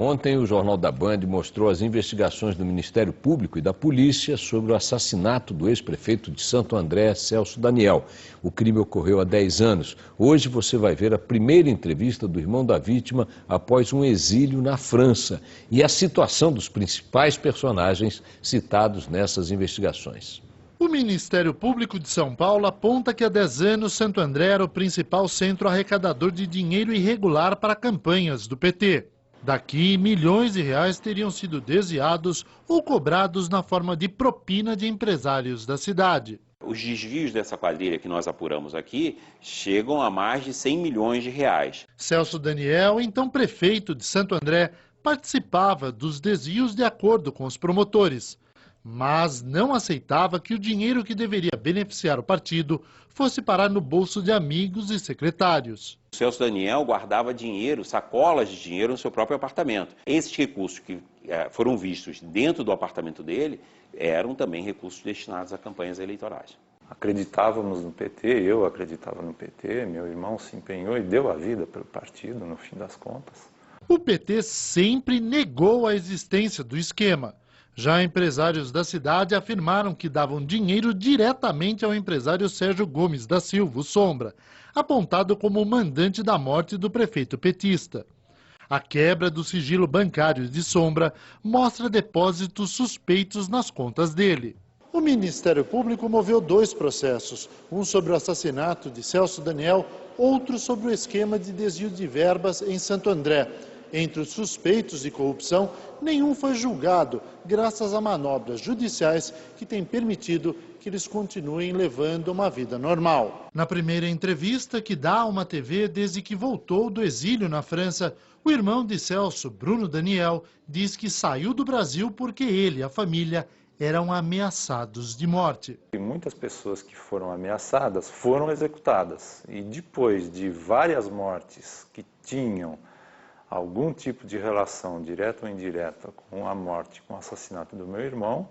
Ontem, o Jornal da Band mostrou as investigações do Ministério Público e da Polícia sobre o assassinato do ex-prefeito de Santo André, Celso Daniel. O crime ocorreu há 10 anos. Hoje você vai ver a primeira entrevista do irmão da vítima após um exílio na França e a situação dos principais personagens citados nessas investigações. O Ministério Público de São Paulo aponta que há 10 anos Santo André era o principal centro arrecadador de dinheiro irregular para campanhas do PT. Daqui, milhões de reais teriam sido desviados ou cobrados na forma de propina de empresários da cidade. Os desvios dessa quadrilha que nós apuramos aqui chegam a mais de 100 milhões de reais. Celso Daniel, então prefeito de Santo André, participava dos desvios de acordo com os promotores, mas não aceitava que o dinheiro que deveria beneficiar o partido fosse parar no bolso de amigos e secretários. O Celso Daniel guardava dinheiro, sacolas de dinheiro no seu próprio apartamento. Esses recursos que foram vistos dentro do apartamento dele eram também recursos destinados a campanhas eleitorais. Acreditávamos no PT, eu acreditava no PT, meu irmão se empenhou e deu a vida pelo partido, no fim das contas. O PT sempre negou a existência do esquema. Já empresários da cidade afirmaram que davam dinheiro diretamente ao empresário Sérgio Gomes da Silva, o Sombra, apontado como o mandante da morte do prefeito petista. A quebra do sigilo bancário de Sombra mostra depósitos suspeitos nas contas dele. O Ministério Público moveu 2 processos, um sobre o assassinato de Celso Daniel, outro sobre o esquema de desvio de verbas em Santo André. Entre os suspeitos de corrupção, nenhum foi julgado, graças a manobras judiciais que têm permitido que eles continuem levando uma vida normal. Na primeira entrevista que dá a uma TV desde que voltou do exílio na França, o irmão de Celso, Bruno Daniel, diz que saiu do Brasil porque ele e a família eram ameaçados de morte. E muitas pessoas que foram ameaçadas foram executadas. E depois de várias mortes que tinham algum tipo de relação, direta ou indireta, com a morte, com o assassinato do meu irmão,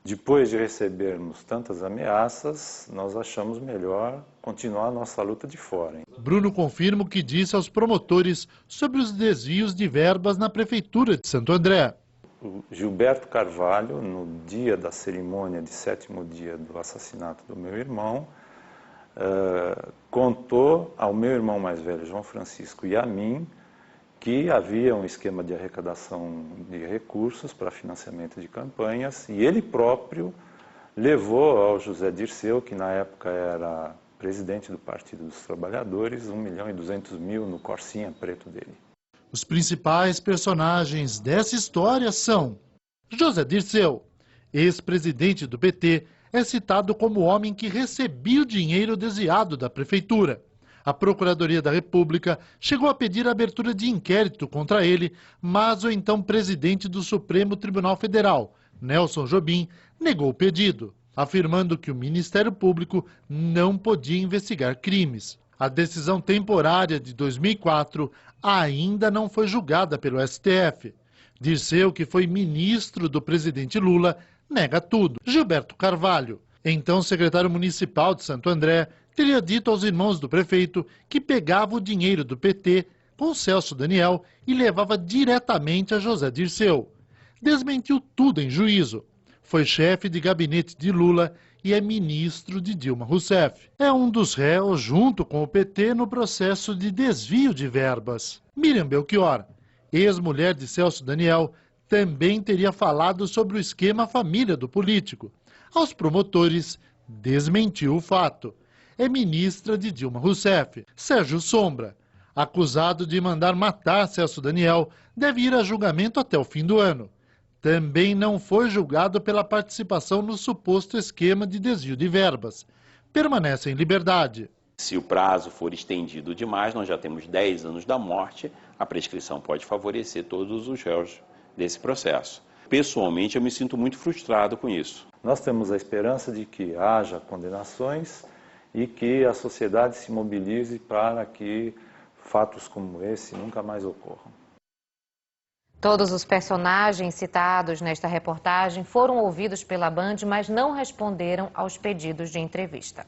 depois de recebermos tantas ameaças, nós achamos melhor continuar a nossa luta de fora. Bruno confirma o que disse aos promotores sobre os desvios de verbas na Prefeitura de Santo André. O Gilberto Carvalho, no dia da cerimônia de 7º dia do assassinato do meu irmão, contou ao meu irmão mais velho, João Francisco, e a mim, que havia um esquema de arrecadação de recursos para financiamento de campanhas, e ele próprio levou ao José Dirceu, que na época era presidente do Partido dos Trabalhadores, 1.200.000 no Corsinha preto dele. Os principais personagens dessa história são José Dirceu, ex-presidente do PT, é citado como o homem que recebia o dinheiro desviado da prefeitura. A Procuradoria da República chegou a pedir a abertura de inquérito contra ele, mas o então presidente do Supremo Tribunal Federal, Nelson Jobim, negou o pedido, afirmando que o Ministério Público não podia investigar crimes. A decisão temporária de 2004 ainda não foi julgada pelo STF. Dirceu, que foi ministro do presidente Lula, nega tudo. Gilberto Carvalho, então secretário municipal de Santo André, teria dito aos irmãos do prefeito que pegava o dinheiro do PT com Celso Daniel e levava diretamente a José Dirceu. Desmentiu tudo em juízo. Foi chefe de gabinete de Lula e é ministro de Dilma Rousseff. É um dos réus, junto com o PT, no processo de desvio de verbas. Miriam Belchior, ex-mulher de Celso Daniel, também teria falado sobre o esquema família do político. Aos promotores, desmentiu o fato. É ministra de Dilma Rousseff. Sérgio Sombra, acusado de mandar matar Celso Daniel, deve ir a julgamento até o fim do ano. Também não foi julgado pela participação no suposto esquema de desvio de verbas. Permanece em liberdade. Se o prazo for estendido demais, nós já temos 10 anos da morte, a prescrição pode favorecer todos os réus desse processo. Pessoalmente, eu me sinto muito frustrado com isso. Nós temos a esperança de que haja condenações e que a sociedade se mobilize para que fatos como esse nunca mais ocorram. Todos os personagens citados nesta reportagem foram ouvidos pela Band, mas não responderam aos pedidos de entrevista.